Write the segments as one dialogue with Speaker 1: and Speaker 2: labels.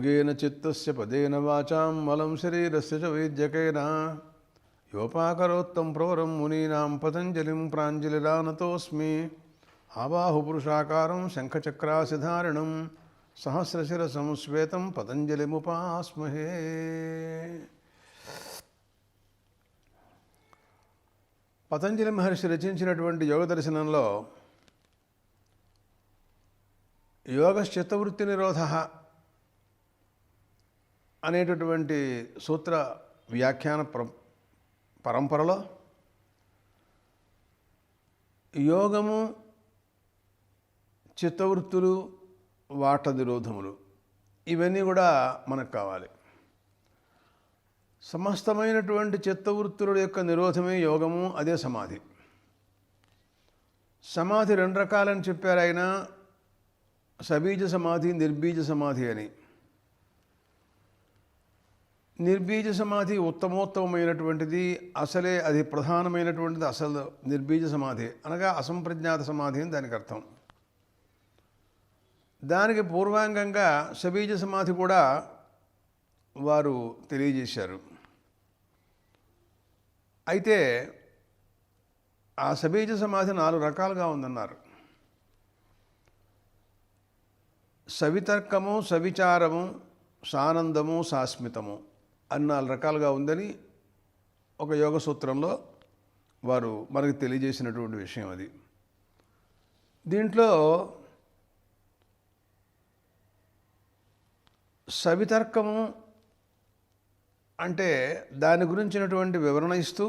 Speaker 1: योगेन चित्तस्य पदेन वाचां मलं शरीरस्य च वैद्यकेन योपाकरोत्तं प्रवरं मुनीनां पतञ्जलिं प्राञ्जलिरानतोऽस्मि आबाहुपुरुषाकारं शङ्खचक्रासिधारिणं सहस्रशिरसं श्वेतं पतञ्जलिमुपास्महे। పతంజలి మహర్షి రచించినటువంటి యోగ దర్శనంలో యోగశ్చిత్తవృత్తి నిరోధ అనేటటువంటి సూత్ర వ్యాఖ్యాన పరంపరలో యోగము, చిత్తవృత్తులు, వాట నిరోధములు ఇవన్నీ కూడా మనకు కావాలి. సమస్తమైనటువంటి చిత్తవృత్తుల యొక్క నిరోధమే యోగము, అదే సమాధి. సమాధి రెండు రకాలని చెప్పారు ఆయన, సబీజ సమాధి, నిర్బీజ సమాధి అని. నిర్బీజ సమాధి ఉత్తమోత్తమైనటువంటిది, అసలే అది ప్రధానమైనటువంటిది. అసలు నిర్బీజ సమాధి అనగా అసంప్రజ్ఞాత సమాధి అని దానికి అర్థం. దానికి పూర్వాంగంగా సబీజ సమాధి కూడా వారు తెలియజేశారు. అయితే ఆ సబీజ సమాధి 4 రకాలుగా ఉందన్నారు. సవితర్కము, సవిచారము, సానందము, సాస్మితము అని 4 రకాలుగా ఉందని ఒక యోగ సూత్రంలో వారు మనకు తెలియజేసినటువంటి విషయం అది. దీంట్లో సవితర్కము అంటే దాని గురించినటువంటి వివరణ ఇస్తూ,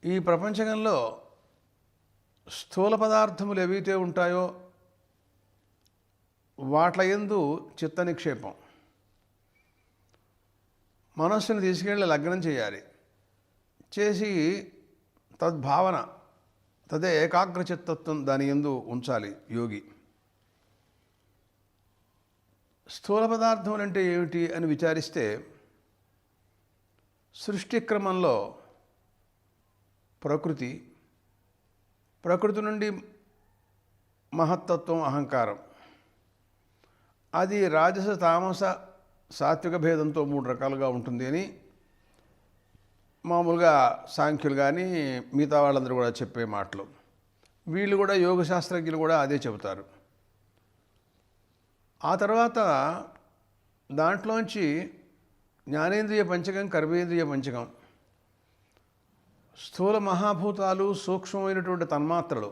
Speaker 1: ఈ ప్రపంచంలో స్థూల పదార్థములు ఏవైతే ఉంటాయో వాట్ల యందు చిత్త నిక్షేపం, మనస్సును తీసుకెళ్ళి లగ్నం చేయాలి. చేసి తద్భావన, తదే ఏకాగ్రచిత్తత్వం దాని యందు ఉంచాలి యోగి. స్థూల పదార్థములు అంటే ఏమిటి అని విచారిస్తే, సృష్టి క్రమంలో ప్రకృతి, ప్రకృతి నుండి మహత్తత్వం, అహంకారం, అది రాజస, తామస, సాత్విక భేదంతో 3 రకాలుగా ఉంటుంది అని మామూలుగా సాంఖ్యులు కానీ మిగతా వాళ్ళందరూ కూడా చెప్పే మాటలు. వీళ్ళు కూడా యోగ శాస్త్రజ్ఞులు కూడా అదే చెబుతారు. ఆ తర్వాత దాంట్లోంచి జ్ఞానేంద్రియ పంచకం, కర్మేంద్రియ పంచకం, స్థూల మహాభూతాలు, సూక్ష్మమైనటువంటి తన్మాత్రలు,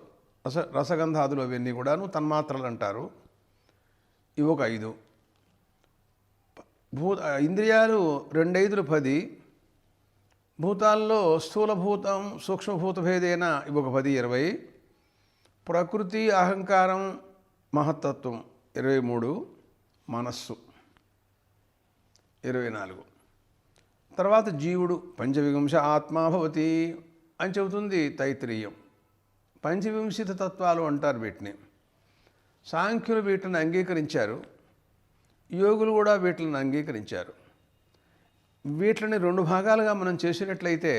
Speaker 1: రసగంధాదులు అవన్నీ కూడాను తన్మాత్రలు అంటారు. ఇవి ఒక 5. ఇంద్రియాలు 2 5 10. భూతాల్లో స్థూలభూతం, సూక్ష్మభూత భేదేన ఇవి ఒక 10 20. ప్రకృతి, అహంకారం, మహత్తత్వం 23. మనస్సు 24. తర్వాత జీవుడు పంచవింశ ఆత్మా భవతి అని చెబుతుంది తైత్రీయం. పంచవింశిత తత్వాలు అంటారు వీటిని. సాంఖ్యులు వీటిని అంగీకరించారు, యోగులు కూడా వీటిని అంగీకరించారు. వీటిని 2 భాగాలుగా మనం చేసినట్లయితే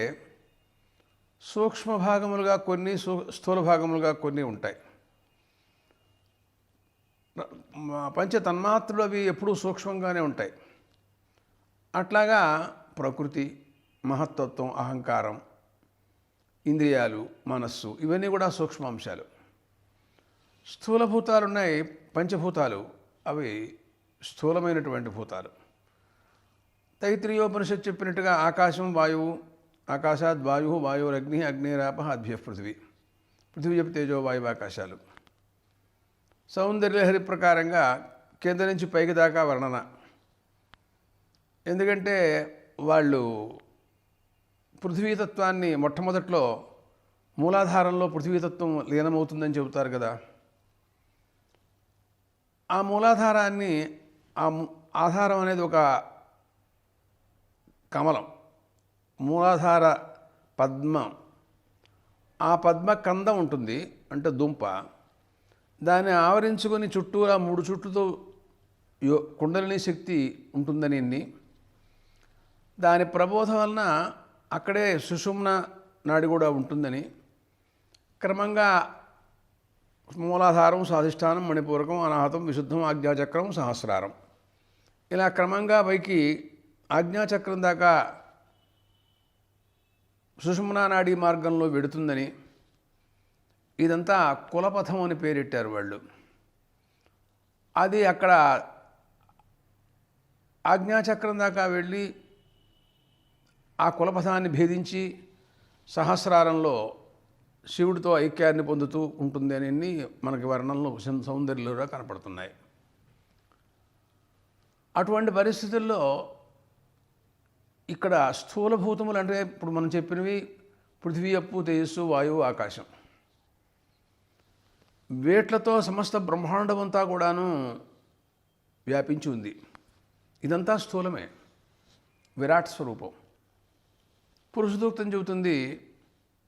Speaker 1: సూక్ష్మ భాగములుగా కొన్ని, స్థూల భాగములుగా కొన్ని ఉంటాయి. పంచ తన్మాత్రలు అవి ఎప్పుడూ సూక్ష్మంగానే ఉంటాయి. అట్లాగా ప్రకృతి, మహత్తత్వం, అహంకారం, ఇంద్రియాలు, మనస్సు ఇవన్నీ కూడా సూక్ష్మాంశాలు. స్థూలభూతాలు ఉన్నాయి, పంచభూతాలు, అవి స్థూలమైనటువంటి భూతాలు. తైత్రీయోపనిషత్తు చెప్పినట్టుగా ఆకాశం, వాయువు, ఆకాశాద్ వాయు, వాయురగ్ని, అగ్నిరాప, అద్భ్య పృథివీ, పృథివీ చెప్పి తేజో వాయువు ఆకాశాలు. సౌందర్యలహరి ప్రకారంగా కింద నుంచి పైకి దాకా వర్ణన. ఎందుకంటే వాళ్ళు పృథ్వీతత్వాన్ని మొట్టమొదట్లో మూలాధారంలో పృథ్వీతత్వం లీనమవుతుందని చెబుతారు కదా. ఆ మూలాధారాన్ని, ఆ ఆధారం అనేది ఒక కమలం, మూలాధార పద్మం. ఆ పద్మ కందం ఉంటుంది, అంటే దుంప. దాన్ని ఆవరించుకొని చుట్టూరా 3 చుట్లతో కుండలిని శక్తి ఉంటుందని, దాని ప్రబోధం వలన అక్కడే సుషుమ్న నాడి కూడా ఉంటుందని, క్రమంగా మూలాధారం, స్వాధిష్టానం, మణిపూరకం, అనాహతం, విశుద్ధం, ఆజ్ఞాచక్రం, సహస్రారం. ఇలా క్రమంగా పైకి ఆజ్ఞాచక్రం దాకా సుషుమ్నా నాడీ మార్గంలో వెడుతుందని, ఇదంతా కులపథం అని పేరెట్టారు వాళ్ళు. అది అక్కడ ఆజ్ఞాచక్రం దాకా వెళ్ళి ఆ కులపథాన్ని భేదించి సహస్రారంలో శివుడితో ఐక్యాన్ని పొందుతూ ఉంటుంది అని మనకి వర్ణంలో సౌందర్యంలో కనపడుతున్నాయి. అటువంటి పరిస్థితుల్లో ఇక్కడ స్థూలభూతములు అంటే ఇప్పుడు మనం చెప్పినవి పృథివీ, అప్పు, తేజస్సు, వాయువు, ఆకాశం. వేట్లతో సమస్త బ్రహ్మాండం అంతా కూడాను వ్యాపించి ఉంది. ఇదంతా స్థూలమే, విరాట్ స్వరూపం. పురుష సూక్తం చెబుతుంది,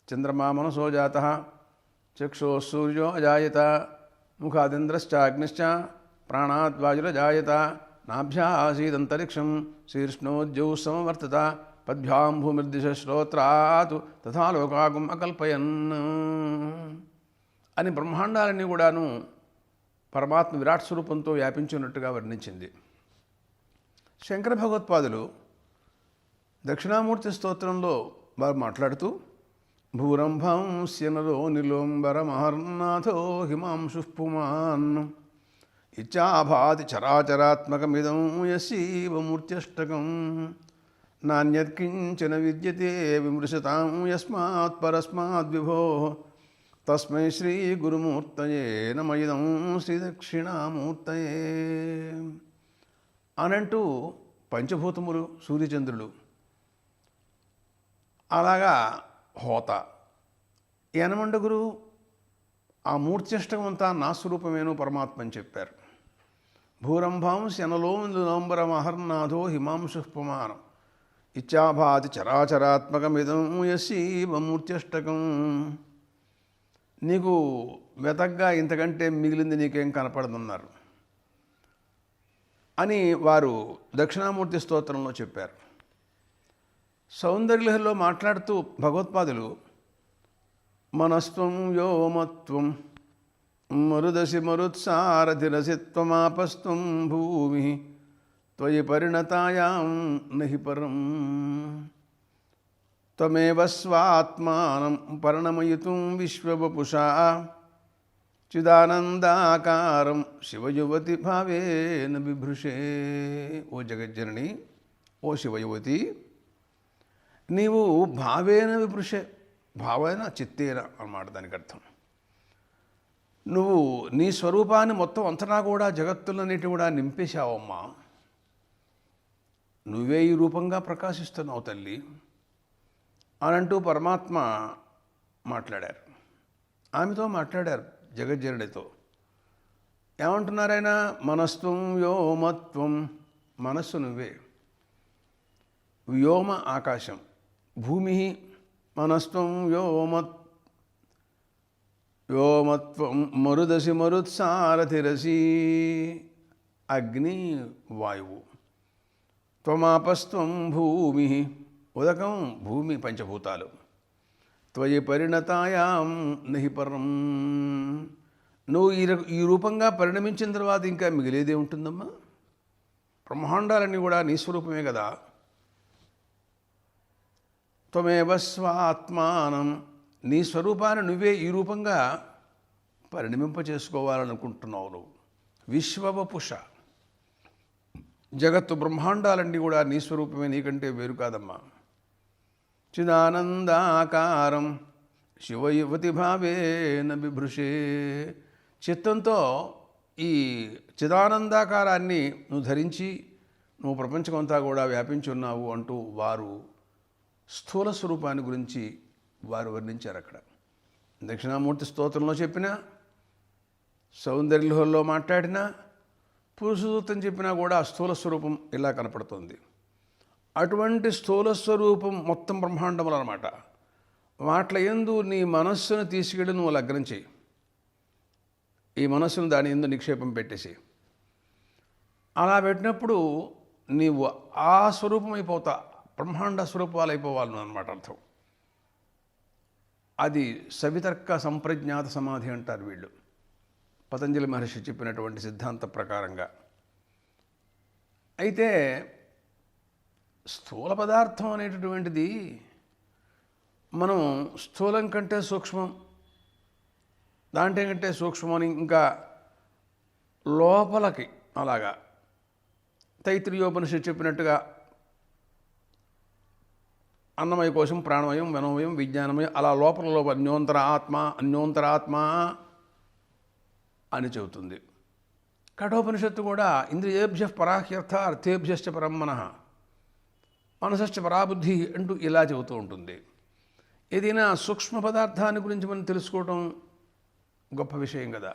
Speaker 1: చంద్రమా మనసో జాతః, చక్షో సూర్యో అజాయత, ముఖాదింద్రశ్చాగ్నిశ్చ, ప్రాణాద్వాయురజాయత, నాభ్యా ఆసీదంతరిక్షం, శీర్ష్ణోద్యౌ సమవర్తత, పద్భ్యాం భూమిర్దిశ శ్రోత్రాత్ తథా లోకాగుం అకల్పయన్ అని బ్రహ్మాండాలన్నీ కూడాను పరమాత్మ విరాట్ స్వరూపంతో వ్యాపించినట్టుగా వర్ణించింది. శంకర భగవత్పాదులు దక్షిణామూర్తి స్తోత్రంలో వారు మాట్లాడుతూ, భూరంభంస్యనరో నిలోంబరమహర్నాథో హిమాంశు పుమాన్ ఇచ్చాభాతి చరాచరాత్మకమిదం యశీవమూర్త్యష్టకం నాణ్యత్కించన విద్యతే విమృశతాం యస్మాత్ పరస్మాద్విభో తస్మై శ్రీ గురుమూర్తయే నమయిదం శ్రీదక్షిణామూర్తయే అనంటూ పంచభూతములు, సూర్యచంద్రులు, అలాగా హోత, యనమండగురు ఆ మూర్త్యష్టకం అంతా నా స్వరూపమేను పరమాత్మ అని చెప్పారు. భూరంభాంశనలో నిలోంబరమహర్నాథో హిమాంశు పుమానం ఇచ్చాభాతి చరాచరాత్మకమిదం యశీవమూర్త్యష్టకం. నీకు వెతగ్గా ఇంతకంటే మిగిలింది నీకేం కనపడదన్నారు అని వారు దక్షిణామూర్తి స్తోత్రంలో చెప్పారు. సౌందర్యలహరిలో మాట్లాడుతూ భగవత్పాదులు, మనస్త్వం వ్యోమత్వం మరుదసి మరుత్సారథిరసిత్వమాపస్త్వం భూమి త్వయి పరిణతాయాం నహి పరం త్వమేవ స్వాత్మానం పరిణమయితుం విశ్వవపుషా చిదానందాకారం శివయువతి భావేన బిభృషే. ఓ జగజ్జనని, ఓ శివయువతి, నీవు భావేన విభృషే, భావేన చిత్తేన అన్నమాట దానికి అర్థం. నువ్వు నీ స్వరూపాన్ని మొత్తం అంతటా కూడా జగత్తులన్నిటి కూడా నింపేశావమ్మా. నువ్వే ఈ రూపంగా ప్రకాశిస్తున్నావు తల్లి అనంటూ పరమాత్మ మాట్లాడారు. ఆమెతో మాట్లాడారు, జగజ్జననితో. ఏమంటున్నారైనా? మనస్త్వం వ్యోమత్వం, మనస్సు నువ్వే, వ్యోమ ఆకాశం, భూమి మనస్త్వం వ్యోమత్వం మరుదసి మరుత్సారథిరసి అగ్ని వాయువు, త్వమాపస్త్వం భూమి ఉదకం భూమి పంచభూతాలు, త్వయి పరిణతాయాం నహి పరం. నువ్వు ఈ రూపంగా పరిణమించిన తర్వాత ఇంకా మిగిలేదే ఉంటుందమ్మా? బ్రహ్మాండాలన్నీ కూడా నీ స్వరూపమే కదా. త్వమేవ స్వాత్మానం, నీ స్వరూపాన్ని నువ్వే ఈ రూపంగా పరిణమింప చేసుకోవాలనుకుంటున్నావు. నువ్వు విశ్వవపుష, జగత్తు బ్రహ్మాండాలన్నీ కూడా నీ స్వరూపమే, నీకంటే వేరు కాదమ్మా. చిదానందాకారం శివయువతి భావేన బిభృషే, చిత్తంతో ఈ చిదానందాకారాన్ని నువ్వు ధరించి నువ్వు ప్రపంచమంతా కూడా వ్యాపించి ఉన్నావు అంటూ వారు స్థూల స్వరూపాన్ని గురించి వారు వర్ణించారు. అక్కడ దక్షిణామూర్తి స్తోత్రంలో చెప్పిన, సౌందర్యలహరిలో మాట్లాడిన, పురుషసూక్తం చెప్పినా కూడా స్థూల స్వరూపం ఇలా కనపడుతుంది. అటువంటి స్థూల స్వరూపం మొత్తం బ్రహ్మాండములు అన్నమాట. వాట్ల యందు నీ మనస్సును తీసుకెళ్ళి నువ్వు లగ్నం చేయి. ఈ మనస్సును దాని యందు నిక్షేపం పెట్టేసి, అలా పెట్టినప్పుడు నీవు ఆ స్వరూపం అయిపోతా, బ్రహ్మాండ స్వరూపాలు అయిపోవాలి అన్నమాట అర్థం. అది సవితర్క సంప్రజ్ఞాత సమాధి అంటారు వీళ్ళు. పతంజలి మహర్షి చెప్పినటువంటి సిద్ధాంత ప్రకారంగా. అయితే స్థూల పదార్థం అనేటటువంటిది మనం స్థూలం కంటే సూక్ష్మం, దాంట్లో కంటే సూక్ష్మం అని ఇంకా లోపలికి అలాగా తైత్రీయోపనిషత్తు చెప్పినట్టుగా అన్నమయ కోశం, ప్రాణమయం, మనోమయం, విజ్ఞానమయం, అలా లోపల అన్యోంతరాత్మ అని చెబుతుంది. కఠోపనిషత్తు కూడా ఇంద్రియేభ్య పరాహ్యర్థ అర్థేభ్యశ్చ పరం మనః మనసశ్చ పరాబుద్ధి అంటూ ఇలా చెబుతూ ఉంటుంది. ఏదైనా సూక్ష్మ పదార్థాన్ని గురించి మనం తెలుసుకోవటం గొప్ప విషయం కదా.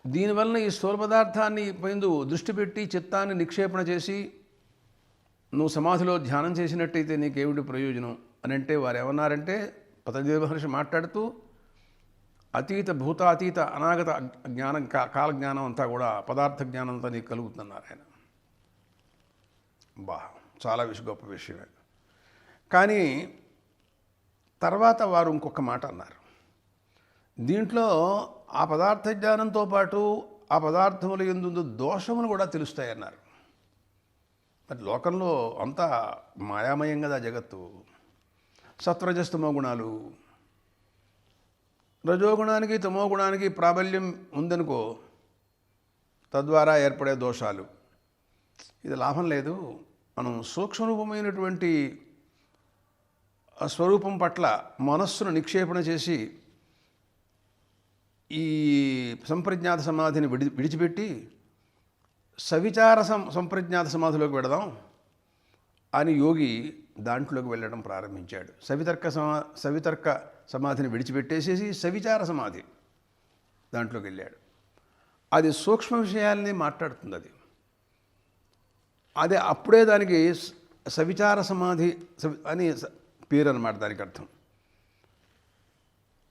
Speaker 1: దీనివలన ఈ స్థూల పదార్థాన్ని పైందు దృష్టి పెట్టి చిత్తాన్ని నిక్షేపణ చేసి నువ్వు సమాధిలో ధ్యానం చేసినట్టయితే నీకేమిటి ప్రయోజనం అని అంటే వారు ఏమన్నారంటే, పతంజలి మహర్షి మాట్లాడుతూ అతీత భూతాతీత అనాగత జ్ఞానం, కాల జ్ఞానం అంతా కూడా పదార్థ జ్ఞానం అంతా నీకు కలుగుతున్నారు ఆయన. చాలా గొప్ప విషయమే. కానీ తర్వాత వారు ఇంకొక మాట అన్నారు. దీంట్లో ఆ పదార్థ జ్ఞానంతో పాటు ఆ పదార్థముల యందు దోషములు కూడా తెలుస్తాయన్నారు. మరి లోకంలో అంతా మాయామయం కదా జగత్తు. సత్వరజస్తమో గుణాలు, రజోగుణానికి తమో గుణానికి ప్రాబల్యం ఉందనుకో, తద్వారా ఏర్పడే దోషాలు. ఇది లాభం లేదు. మనం సూక్ష్మరూపమైనటువంటి స్వరూపం పట్ల మనస్సును నిక్షేపణ చేసి ఈ సంప్రజ్ఞాత సమాధిని విడిచిపెట్టి సవిచార సంప్రజ్ఞాత సమాధిలోకి వెడదాం అని యోగి దాంట్లోకి వెళ్ళడం ప్రారంభించాడు. సవితర్క సమాధిని విడిచిపెట్టేసేసి సవిచార సమాధి దాంట్లోకి వెళ్ళాడు. అది సూక్ష్మ విషయాల్ని మాట్లాడుతుంది. అదే అప్పుడే దానికి సవిచార సమాధి అని పేరు అన్నమాట, దానికి అర్థం.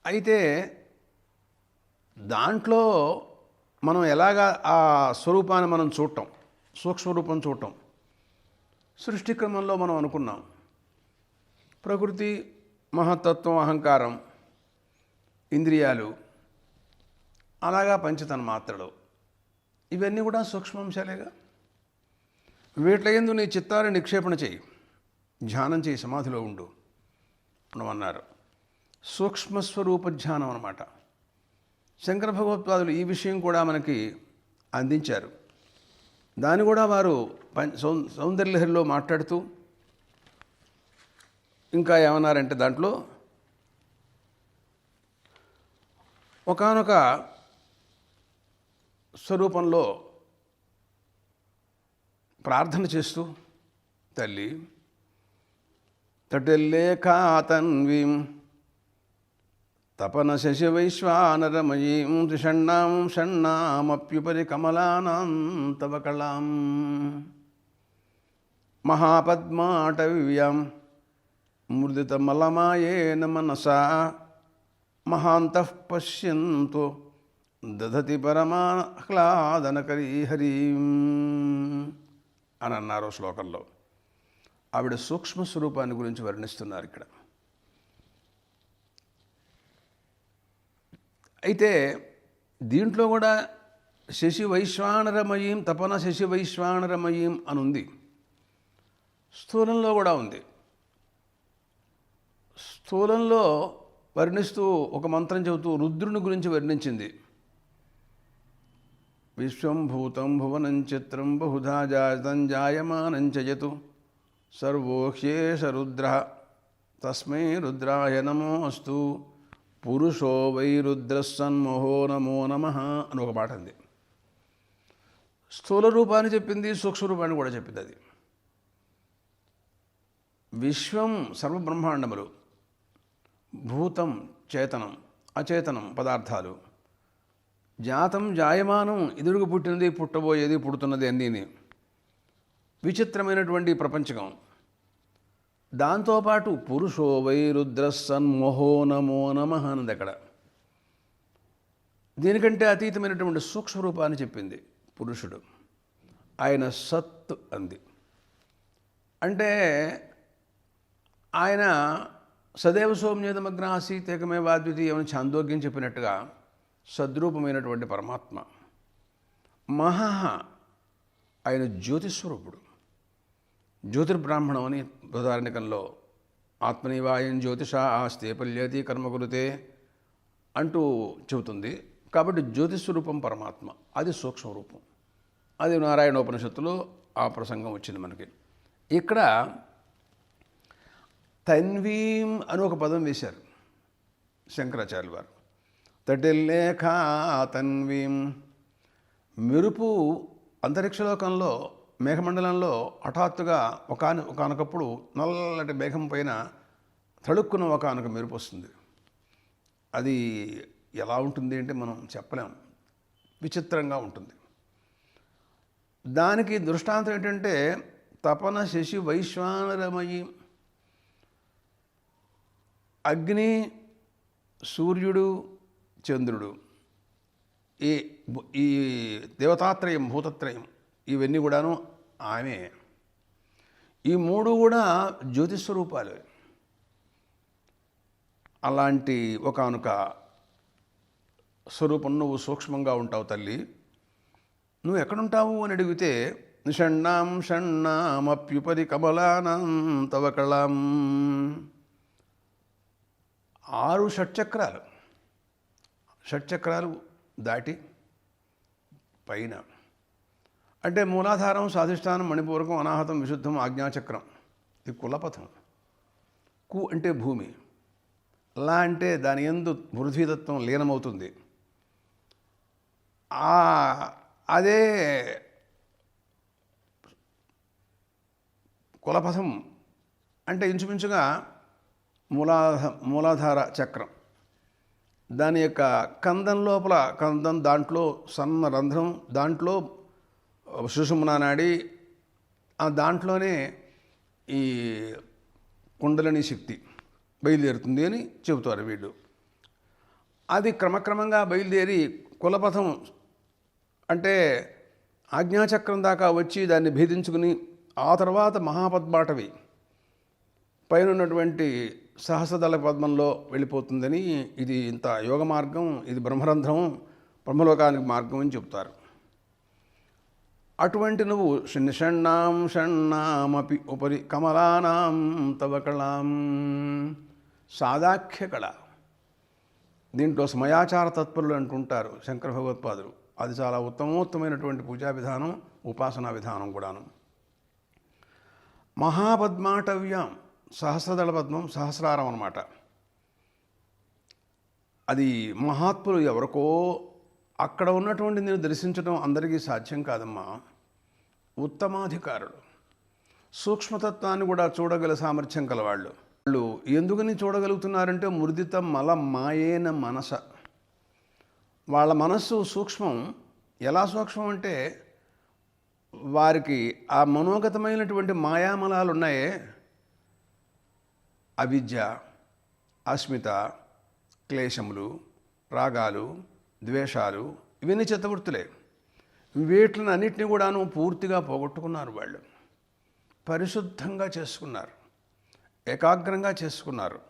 Speaker 1: అయితే దాంట్లో మనం ఎలాగా ఆ స్వరూపాన్ని మనం చూడటం, సూక్ష్మరూపం చూడటం. సృష్టి క్రమంలో మనం అనుకున్నాం ప్రకృతి, మహత్తత్వం, అహంకారం, ఇంద్రియాలు, అలాగా పంచతన్మాత్రలు, ఇవన్నీ కూడా సూక్ష్మాంశాలేగా. వీటి యందు నీ చిత్తాన్ని నిక్షేపణ చేయి, ధ్యానం చేయి, సమాధిలో ఉండు అన్నారు. సూక్ష్మస్వరూప ధ్యానం అన్నమాట. శంకర భగవత్పాదులు ఈ విషయం కూడా మనకి అందించారు. దాన్ని కూడా వారు సౌందర్యలహరిలో మాట్లాడుతూ ఇంకా ఏమన్నారంటే, దాంట్లో ఒకానొక స్వరూపంలో ప్రార్థన చేస్తూ, తల్లి తటిల్లేఖాతన్వీం తపన శశి వైశ్వానరమయీం షణ్ణామప్యుపరి కమలానాం తవ కళాం మహాపద్మాటవ్యాం ముదితమలమాయేన మనసా మహాంతః పశ్యంతో దధతి పరమాహ్లాదనకరీ హరీం అని అన్నారు శ్లోకంలో. ఆవిడ సూక్ష్మ స్వరూపాన్ని గురించి వర్ణిస్తున్నారు ఇక్కడ. అయితే దీంట్లో కూడా శశి వైశ్వానరమయీం, తపన శశి వైశ్వానరమయీం అని ఉంది. స్థూలంలో కూడా ఉంది. స్థూలంలో వర్ణిస్తూ ఒక మంత్రం చెబుతూ రుద్రుని గురించి వర్ణించింది. విశ్వం భూతం భువనం చిత్రం బహుధా జాతం జాయమానం చయతు సర్వోహ్యేష రుద్ర తస్మై రుద్రాయ నమోస్తు పురుషో వై రుద్రస్సన్మోహో నమో నమః అని ఒక పాట ఉంది. స్థూల రూపాన్ని చెప్పింది, సూక్ష్మ రూపాన్ని కూడా చెప్పింది. అది విశ్వం సర్వబ్రహ్మాండములు, భూతం చేతనం, అచేతనం పదార్థాలు, జాతం జాయమానం ఎదురుగా పుట్టినది, పుట్టబోయేది, పుడుతున్నది అన్నీని, విచిత్రమైనటువంటి ప్రపంచకం. దాంతోపాటు పురుషో వై రుద్రస్సన్మోహో నమో నమః అన్నది అక్కడ. దీనికంటే అతీతమైనటువంటి సూక్ష్మరూపాన్ని చెప్పింది పురుషుడు. ఆయన సత్ అంది. అంటే ఆయన సదేవ సౌమ్యేదమగ్న ఆసీత్ ఏకమేవాద్వితీయం అని ఛాందోగ్యం చెప్పినట్టుగా సద్రూపమైనటువంటి పరమాత్మ. మహః ఆయన జ్యోతిస్వరూపుడు. జ్యోతిర్బ్రాహ్మణం అని బృహదారణ్యకంలో ఆత్మనివాయం జ్యోతిష ఆస్తే పల్యతి కర్మకురుతే అంటూ చెబుతుంది. కాబట్టి జ్యోతిస్వరూపం పరమాత్మ, అది సూక్ష్మరూపం. అది నారాయణోపనిషత్తులో ఆ ప్రసంగం వచ్చింది మనకి. ఇక్కడ తన్వీం అని ఒక పదం వేశారు శంకరాచార్యులు వారు. తటిల్లేఖ తన్వీం. మెరుపు అంతరిక్షలోకంలో మేఘమండలంలో హఠాత్తుగా ఒకానొకప్పుడు నల్లటి మేఘం పైన తడుక్కున ఒకానొక మెరుపు వస్తుంది. అది ఎలా ఉంటుంది అంటే మనం చెప్పలేం, విచిత్రంగా ఉంటుంది. దానికి దృష్టాంతం ఏంటంటే తపన శశి వైశ్వానరమయి. అగ్ని, సూర్యుడు, చంద్రుడు, ఈ దేవతాత్రయం భూతత్రయం ఇవన్నీ కూడాను ఆమె. ఈ మూడు కూడా జ్యోతిస్వరూపాలు. అలాంటి ఒకానొక స్వరూపం నువ్వు సూక్ష్మంగా ఉంటావు తల్లి. నువ్వు ఎక్కడుంటావు అని అడిగితే షణ్ణాం షణ్ణామప్యుపరి కమలానాం తవ కళాం. 6 షట్చక్రాలు దాటి పైన అంటే మూలాధారం, స్వాధిష్టానం, మణిపూరకం, అనాహతం, విశుద్ధం, ఆజ్ఞాచక్రం. ఇది కులపథం. కు అంటే భూమి, లా అంటే దాని యందు పృథ్వీతత్వం లీనమవుతుంది. అదే కులపథం అంటే ఇంచుమించుగా మూలాధార చక్రం. దాని యొక్క కందం లోపల కందం, దాంట్లో సన్న రంధ్రం, దాంట్లో సుషుమ్నా నాడి, ఆ దాంట్లోనే ఈ కుండలిని శక్తి బయలుదేరుతుంది అని చెబుతారు వీళ్ళు. అది క్రమక్రమంగా బయలుదేరి కులపథం అంటే ఆజ్ఞాచక్రం దాకా వచ్చి దాన్ని భేదించుకుని ఆ తర్వాత మహాపద్మాటవి పైన ఉన్నటువంటి సహస్రదళ పద్మంలో వెళ్ళిపోతుందని, ఇది ఇంత యోగ మార్గం, ఇది బ్రహ్మరంధ్రం, బ్రహ్మలోకానికి మార్గం అని చెప్తారు. అటువంటి నువ్వు షణ్ణాం షణ్ణామపి ఉపరి కమలానాం తవ కళాం. సాదాఖ్య కళ. దీంట్లో సమయాచార తత్పరులు అంటుంటారు శంకర భగవత్పాదులు. అది చాలా ఉత్తమోత్తమైనటువంటి పూజా విధానం, ఉపాసనా విధానం కూడాను. మహాపద్మాటవ్యం, సహస్రదళ పద్మం, సహస్రారం అన్నమాట. అది మహాత్ములు ఎవరికో అక్కడ ఉన్నటువంటి నేను దర్శించడం అందరికీ సాధ్యం కాదమ్మా. ఉత్తమాధికారులు, సూక్ష్మతత్వాన్ని కూడా చూడగల సామర్థ్యం కలవాళ్ళు. వాళ్ళు ఎందుకని చూడగలుగుతున్నారంటే మురిదిత మల మాయేన మనస. వాళ్ళ మనస్సు సూక్ష్మం. ఎలా సూక్ష్మం అంటే వారికి ఆ మనోగతమైనటువంటి మాయామలాలు ఉన్నాయే, అవిద్య, అస్మిత, క్లేశములు, రాగాలు, ద్వేషాలు, ఇవన్నీ చిత్తవృత్తులే. వీటిని అన్నిటిని కూడాను పూర్తిగా పోగొట్టుకున్నారు. వాళ్ళు పరిశుద్ధంగా చేసుకున్నారు, ఏకాగ్రంగా చేసుకున్నారు.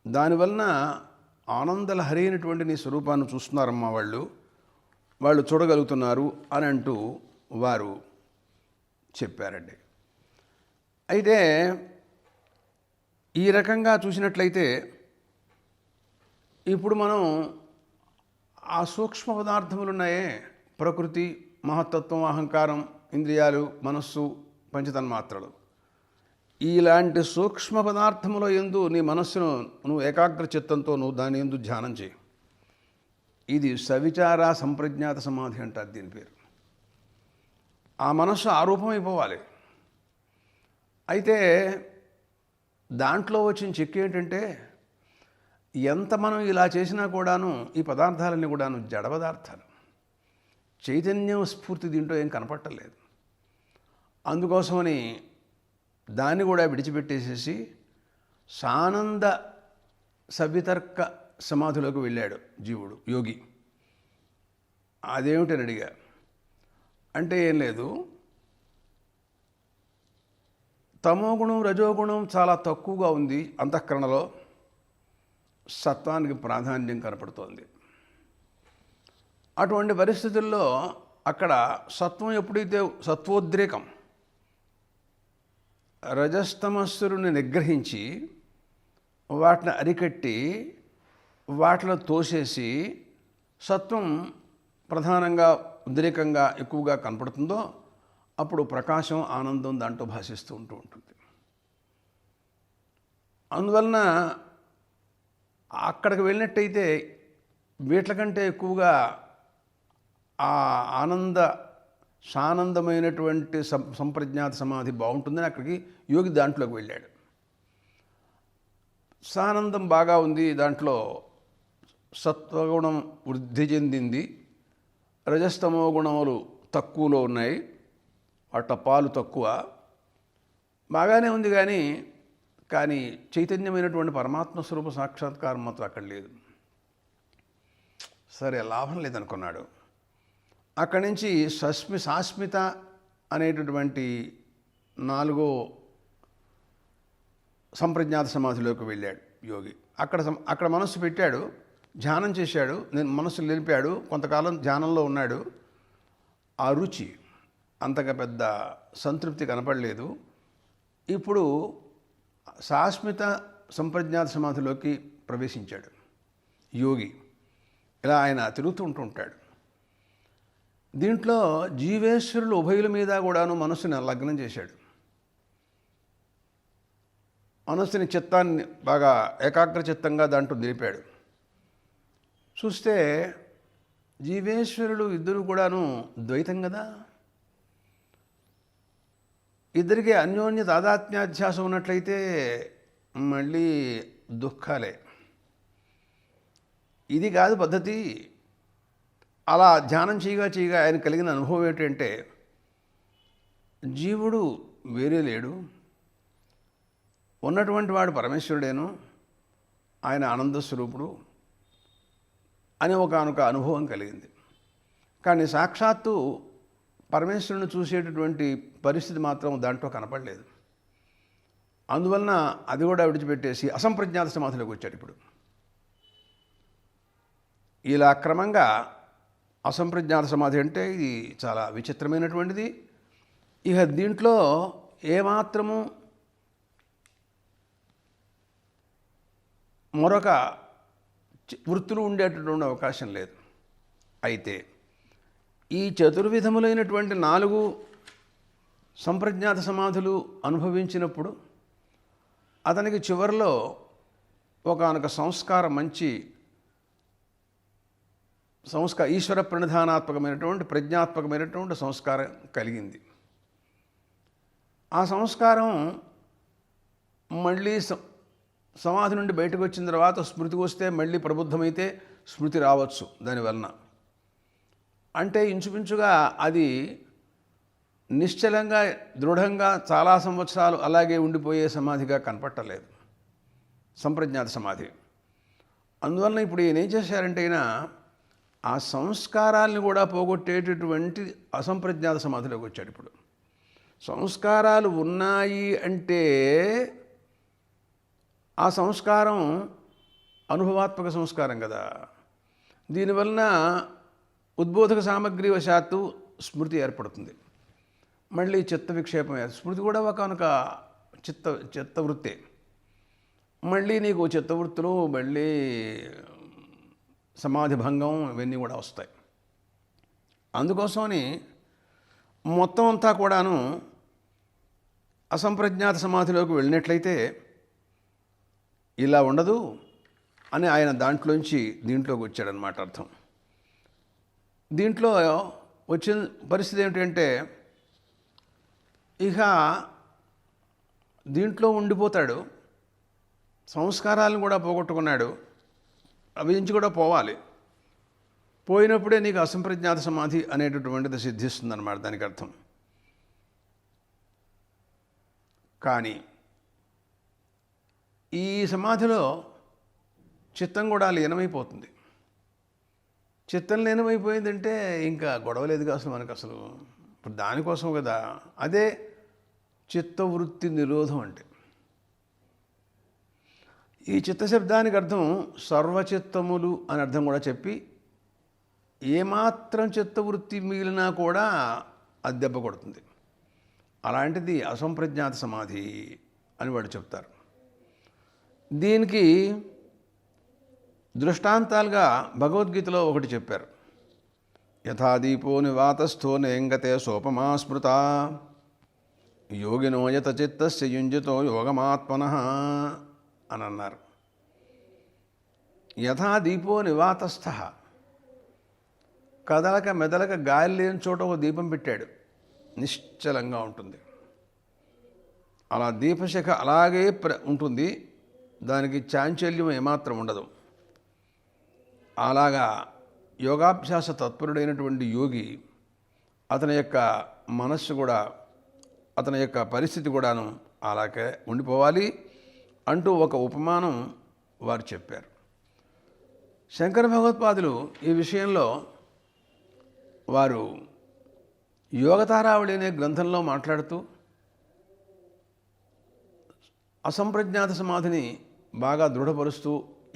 Speaker 1: దానివలన ఆనందలహరి అయినటువంటి నీ స్వరూపాన్ని చూస్తున్నారమ్మా వాళ్ళు చూడగలుగుతున్నారు అని అంటూ వారు చెప్పారండి. అయితే ఈ రకంగా చూసినట్లయితే ఇప్పుడు మనం ఆ సూక్ష్మ పదార్థములు ఉన్నాయే, ప్రకృతి, మహత్తత్వం, అహంకారం, ఇంద్రియాలు, మనస్సు, పంచతన్మాత్రలు, ఇలాంటి సూక్ష్మ పదార్థముల యందు నీ మనస్సును నువ్వు ఏకాగ్ర చిత్తంతో నువ్వు దాని యందు ధ్యానం చేయి. ఇది సవిచార సంప్రజ్ఞాత సమాధి అంటారు దీని పేరు. ఆ మనస్సు ఆరూపమైపోవాలి. అయితే దాంట్లో వచ్చిన చెక్కు ఏంటంటే ఎంత మనం ఇలా చేసినా కూడాను ఈ పదార్థాలన్నీ కూడాను జడ పదార్థాలు. చైతన్యం స్ఫూర్తి దీంట్లో ఏం కనపట్టలేదు. అందుకోసమని దాన్ని కూడా విడిచిపెట్టేసేసి సానంద సవితర్క సమాధిలోకి వెళ్ళాడు జీవుడు, యోగి. అదేమిటని అడిగా. అంటే ఏం లేదు, తమోగుణం, రజోగుణం చాలా తక్కువగా ఉంది అంతఃకరణలో, సత్వానికి ప్రాధాన్యం కనపడుతోంది. అటువంటి పరిస్థితుల్లో అక్కడ సత్వం ఎప్పుడైతే సత్వోద్రేకం రజస్తమస్సుని నిగ్రహించి వాటిని అరికట్టి వాటిలో తోసేసి సత్వం ప్రధానంగా ఉద్రేకంగా ఎక్కువగా కనపడుతుందో అప్పుడు ప్రకాశం ఆనందం దాంట్లో భాషిస్తూ ఉంటుంది. అందువలన అక్కడికి వెళ్ళినట్టయితే వీట్లకంటే ఎక్కువగా ఆ సానందమైనటువంటి సంప్రజ్ఞాత సమాధి బాగుంటుందని అక్కడికి యోగి దాంట్లోకి వెళ్ళాడు. సానందం బాగా ఉంది, దాంట్లో సత్వగుణం వృద్ధి చెందింది, రజస్తమో గుణములు తక్కువలో ఉన్నాయి, వాట పాలు తక్కువ, బాగానే ఉంది. కానీ చైతన్యమైనటువంటి పరమాత్మ స్వరూప సాక్షాత్కారం మాత్రం అక్కడ లేదు. సరే, లాభం లేదనుకున్నాడు. అక్కడి నుంచి శాస్మిత అనేటటువంటి 4వ సంప్రజ్ఞాత సమాధిలోకి వెళ్ళాడు యోగి. అక్కడ మనస్సు పెట్టాడు, ధ్యానం చేశాడు, నేను మనస్సు నిలిపాడు, కొంతకాలం ధ్యానంలో ఉన్నాడు. ఆ రుచి అంతగా పెద్ద సంతృప్తి కనపడలేదు. ఇప్పుడు శాస్మిత సంప్రజ్ఞాత సమాధిలోకి ప్రవేశించాడు యోగి. ఇలా ఆయన తిరుగుతూ ఉంటాడు. దీంట్లో జీవేశ్వరులు ఉభయుల మీద కూడాను మనస్సుని లగ్నం చేశాడు. మనస్సుని చిత్తాన్ని బాగా ఏకాగ్ర చిత్తంగా దాంట్లో నిలిపాడు. చూస్తే జీవేశ్వరులు ఇద్దరు కూడాను ద్వైతం కదా, ఇద్దరికి అన్యోన్య తాదాత్మ్యాధ్యాసం ఉన్నట్లయితే మళ్ళీ దుఃఖాలే. ఇది కాదు పద్ధతి. అలా ధ్యానం చేయగా ఆయన కలిగిన అనుభవం ఏంటంటే జీవుడు వేరే లేడు, ఉన్నటువంటి వాడు పరమేశ్వరుడేను, ఆయన ఆనంద స్వరూపుడు అని ఒకానొక అనుభవం కలిగింది. కానీ సాక్షాత్తు పరమేశ్వరుని చూసేటటువంటి పరిస్థితి మాత్రం దాంట్లో కనపడలేదు. అందువలన అది కూడా విడిచిపెట్టేసి అసంప్రజ్ఞాత సమాధిలోకి వచ్చాడు. ఇప్పుడు ఇలా క్రమంగా అసంప్రజ్ఞాత సమాధి అంటే ఇది చాలా విచిత్రమైనటువంటిది. ఇక దీంట్లో ఏమాత్రము మరొక వృత్తులు ఉండేటటువంటి అవకాశం లేదు. అయితే ఈ చతుర్విధములైనటువంటి 4 సంప్రజ్ఞాత సమాధులు అనుభవించినప్పుడు అతనికి చివరిలో ఒకానొక సంస్కారం, మంచి ఈశ్వర ప్రణిధానాత్మకమైనటువంటి ప్రజ్ఞాత్మకమైనటువంటి సంస్కారం కలిగింది. ఆ సంస్కారం మళ్ళీ సమాధి నుండి బయటకు వచ్చిన తర్వాత స్మృతికి వస్తే మళ్ళీ ప్రబుద్ధమైతే స్మృతి రావచ్చు. దానివలన అంటే ఇంచుమించుగా అది నిశ్చలంగా దృఢంగా చాలా సంవత్సరాలు అలాగే ఉండిపోయే సమాధిగా కనపట్టలేదు సంప్రజ్ఞాత సమాధి. అందువలన ఇప్పుడు ఈయన ఏం చేశారంటే ఆ సంస్కారాలను కూడా పోగొట్టేటటువంటి అసంప్రజ్ఞాత సమాధిలోకి వచ్చాడు. ఇప్పుడు సంస్కారాలు ఉన్నాయి అంటే ఆ సంస్కారం అనుభవాత్మక సంస్కారం కదా. దీనివలన ఉద్బోధక సామగ్రి వశాత్తు స్మృతి ఏర్పడుతుంది. మళ్ళీ చిత్త విక్షేపం, స్మృతి కూడా ఒకనొక చిత్తవృత్తే. మళ్ళీ నీకు చిత్తవృత్తులు, మళ్ళీ సమాధి భంగం, ఇవన్నీ కూడా వస్తాయి. అందుకోసమని మొత్తం అంతా కూడాను అసంప్రజ్ఞాత సమాధిలోకి వెళ్ళినట్లయితే ఇలా ఉండదు అని ఆయన దాంట్లోంచి దీంట్లోకి వచ్చాడనమాట అర్థం. దీంట్లో వచ్చిన పరిస్థితి ఏమిటంటే ఇక దీంట్లో ఉండిపోతాడు, సంస్కారాలను కూడా పోగొట్టుకున్నాడు, అవి నుంచి కూడా పోవాలి. పోయినప్పుడే నీకు అసంప్రజ్ఞాత సమాధి అనేటటువంటిది సిద్ధిస్తుందన్నమాట దానికి అర్థం. కానీ ఈ సమాధిలో చిత్తం కూడా లీనమైపోతుంది. చిత్తం లీనమైపోయిందంటే ఇంకా గొడవ లేదు అసలు మనకు. అసలు ఇప్పుడు దానికోసం కదా, అదే చిత్తవృత్తి నిరోధం అంటే. ఈ చిత్తశబ్దానికి అర్థం సర్వచిత్తములు అని అర్థం కూడా చెప్పి ఏమాత్రం చిత్తవృత్తి మిగిలినా కూడా అది దెబ్బ కొడుతుంది. అలాంటిది అసంప్రజ్ఞాత సమాధి అని వాడు చెప్తారు. దీనికి దృష్టాంతాలుగా భగవద్గీతలో ఒకటి చెప్పారు. యథా దీపో నివాతస్థో నేంగతే సోపమా స్మృత యోగినో యత చిత్తస్య యుంజితో యోగమాత్మనః అని అన్నారు. యథా దీపో నివాతస్థ, కదలక మెదలక గాలి లేని చోట ఒక దీపం పెట్టాడు, నిశ్చలంగా ఉంటుంది. అలా దీపశిఖ అలాగే ఉంటుంది, దానికి చాంచల్యం ఏమాత్రం ఉండదు. అలాగా యోగాభ్యాస తత్పరుడైనటువంటి యోగి, అతని యొక్క మనస్సు కూడా, అతని యొక్క పరిస్థితి కూడాను అలాగే ఉండిపోవాలి అంటూ ఒక ఉపమానం వారు చెప్పారు. శంకర భగవత్పాదులు ఈ విషయంలో వారు యోగతారావళి అనే గ్రంథంలో మాట్లాడుతూ అసంప్రజ్ఞాత సమాధిని బాగా దృఢపరుస్తూ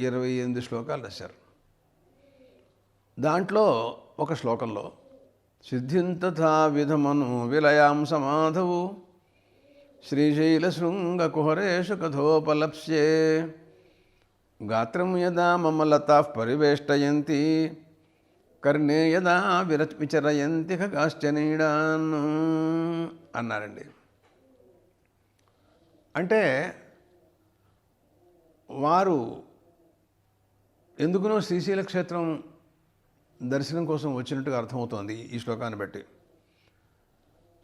Speaker 1: 28 శ్లోకాలు రాశారు. దాంట్లో ఒక శ్లోకంలో సిద్ధింతథా విధమను విలయాం సమాధవు శ్రీశైలశృంగ కుహరేషు కథోపలప్స్యే గాత్రం యదా మమ లతాః పరివేష్టయంతి కర్ణే యదా విచరయంతి ఖగాశ్చనీడాన్ అన్నారండి. అంటే వారు ఎందుకునో శ్రీశైల క్షేత్రం దర్శనం కోసం వచ్చినట్టుగా అర్థమవుతోంది ఈ శ్లోకాన్ని బట్టి.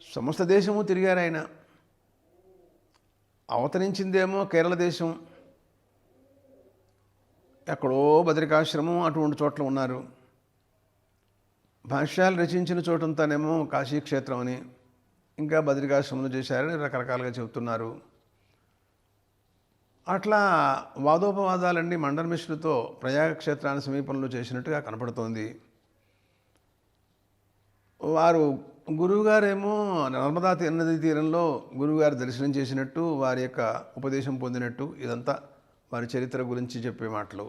Speaker 1: సమస్త దేశము తిరిగారు ఆయన. అవతరించిందేమో కేరళ దేశం, ఎక్కడో బద్రికాశ్రమం అటువంటి చోట్ల ఉన్నారు. భాష్యాలు రచించిన చోటంతానేమో కాశీక్షేత్రం అని, ఇంకా బద్రికాశ్రమంలో చేశారని రకరకాలుగా చెబుతున్నారు. అట్లా వాదోపవాదాలన్నీ మండన మిశ్రుతో ప్రయాగ క్షేత్రాన్ని సమీపంలో చేసినట్టుగా కనపడుతోంది. వారు గురువుగారేమో నర్మదా నదీ తీరంలో గురువుగారు దర్శనం చేసినట్టు, వారి యొక్క ఉపదేశం పొందినట్టు, ఇదంతా వారి చరిత్ర గురించి చెప్పే మాటలు.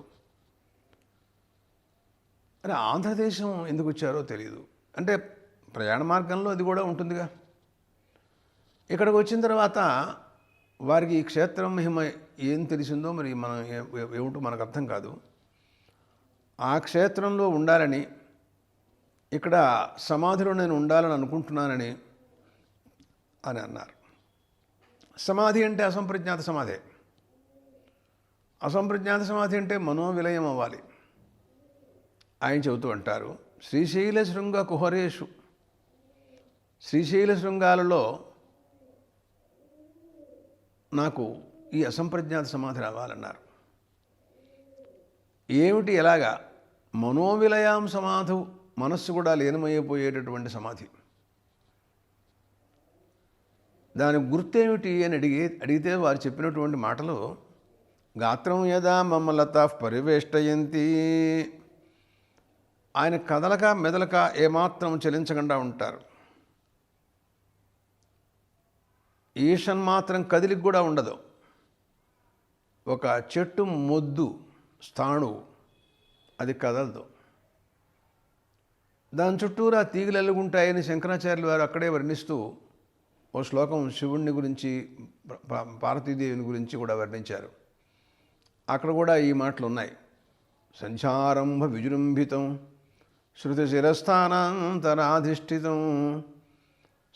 Speaker 1: అరే, ఆంధ్రదేశం ఎందుకు వచ్చారో తెలియదు. అంటే ప్రయాణ మార్గంలో అది కూడా ఉంటుందిగా. ఇక్కడికి వచ్చిన తర్వాత వారికి ఈ క్షేత్రం మహిమ ఏం తెలిసిందో మరి మనం ఏమిటో మనకు అర్థం కాదు. ఆ క్షేత్రంలో ఉండాలని, ఇక్కడ సమాధిలో నేను ఉండాలని అనుకుంటున్నానని అని అన్నారు. సమాధి అంటే అసంప్రజ్ఞాత సమాధి. అసంప్రజ్ఞాత సమాధి అంటే మనోవిలయం అవ్వాలి. ఆయన చెబుతూ అంటారు, శ్రీశైల శృంగ కుహరేషు, శ్రీశైల శృంగాలలో నాకు ఈ అసంప్రజ్ఞాత సమాధి రావాలన్నారు. ఏమిటి ఎలాగా? మనోవిలయాం సమాధు, మనస్సు కూడా లీనమైపోయేటటువంటి సమాధి. దాని గుర్తేమిటి అని అడిగితే వారు చెప్పినటువంటి మాటలు, గాత్రం యదా మమ లతాః పరివేష్టయంతి, ఆయన కదలక మెదలక ఏమాత్రం చలించకుండా ఉంటారు. ఈషన్ మాత్రం కదిలికి కూడా ఉండదు. ఒక చెట్టు మొద్దు స్థాణువు అది కదలదు. దాని చుట్టూరా తీగలు ఎల్లుగుంటాయని శంకరాచార్యులు వారు అక్కడే వర్ణిస్తూ ఓ శ్లోకం శివుణ్ణి గురించి, పార్వతీదేవిని గురించి కూడా వర్ణించారు. అక్కడ కూడా ఈ మాటలు ఉన్నాయి. సంచారంభ విజృంభితం శృతిశిరస్థానాంతరాధిష్ఠితం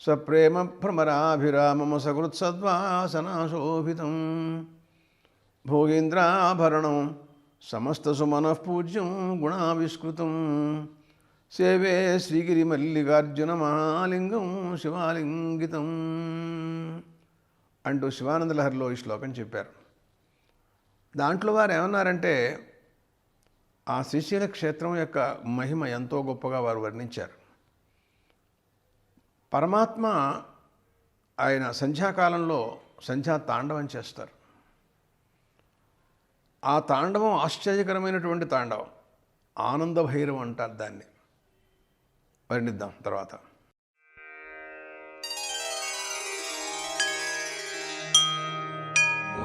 Speaker 1: సప్రేమ భ్రమరాభిరామమ సకృత్సద్వాసనాశోభితం భోగేంద్రాభరణం సమస్తసుమనః పూజ్యం గుణావిష్కృతం సేవే శ్రీగిరి మల్లికార్జున మహాలింగం శివాలింగితం అంటూ శివానంద లహరిలో ఈ శ్లోకం చెప్పారు. దాంట్లో వారు ఏమన్నారంటే, ఆ శ్రీశైల క్షేత్రం యొక్క మహిమ ఎంతో గొప్పగా వారు వర్ణించారు. పరమాత్మ ఆయన సంధ్యాకాలంలో సంధ్యా తాండవం చేస్తారు. ఆ తాండవం ఆశ్చర్యకరమైనటువంటి తాండవం, ఆనంద భైరవం అంటారు దాన్ని. వర్ణిద్దాం తర్వాత.
Speaker 2: ఓ